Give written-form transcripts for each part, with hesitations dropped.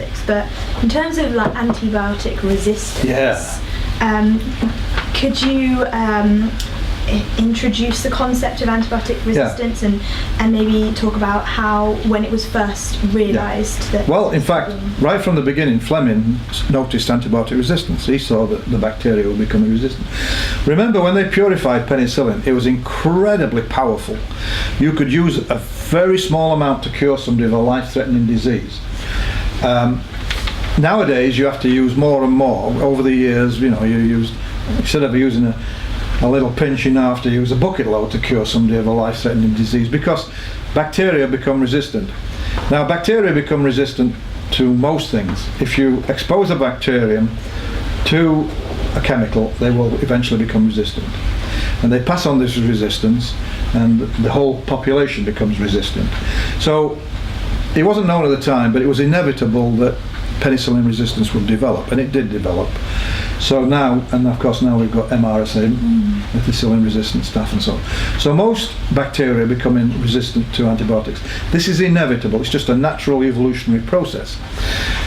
antibiotics, but in terms of like antibiotic resistance, could you introduce the concept of antibiotic resistance and maybe talk about how, when it was first realised that... Well, in fact, right from the beginning, Fleming noticed antibiotic resistance. He saw that the bacteria were becoming resistant. Remember, when they purified penicillin, it was incredibly powerful. You could use a very small amount to cure somebody of a life-threatening disease. Nowadays, you have to use more and more. Over the years, you know, instead of using a little pinch, you now have to use a bucket load to cure somebody of a life-threatening disease, because bacteria become resistant. Now, bacteria become resistant to most things. If you expose a bacterium to a chemical, they will eventually become resistant. And they pass on this resistance, and the whole population becomes resistant. So it wasn't known at the time, but it was inevitable that penicillin resistance would develop, and it did develop. So now, and of course now we've got MRSA, methicillin resistant staph and so on. So most bacteria becoming resistant to antibiotics. This is inevitable, it's just a natural evolutionary process.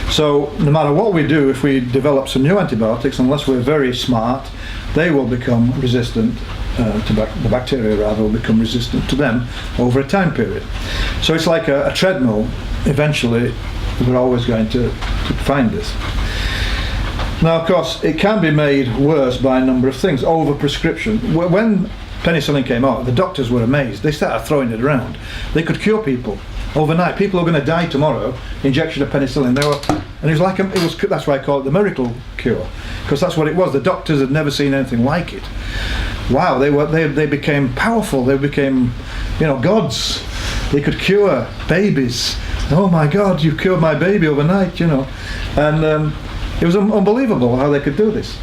So no matter what we do, if we develop some new antibiotics, unless we're very smart, they will become resistant the bacteria rather will become resistant to them over a time period. So it's like a treadmill. Eventually we're always going to find this. Now, of course, it can be made worse by a number of things. Overprescription. When penicillin came out, the doctors were amazed. They started throwing it around. They could cure people overnight. People are going to die tomorrow. Injection of penicillin. And it was like that's why I call it the miracle cure, because that's what it was. The doctors had never seen anything like it. Wow, they became powerful. They became, you know, gods. They could cure babies. Oh my God, you cured my baby overnight, you know, and. It was unbelievable how they could do this.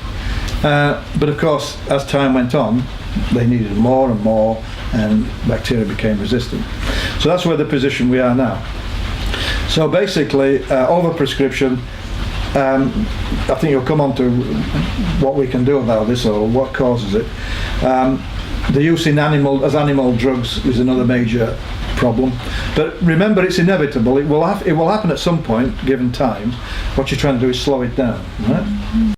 But of course, as time went on, they needed more and more, and bacteria became resistant. So that's where the position we are now. So basically, overprescription, I think you'll come on to what we can do about this, or what causes it. The use in animal drugs is another major problem, but remember, it's inevitable. It will happen at some point, given time. What you're trying to do is slow it down, right?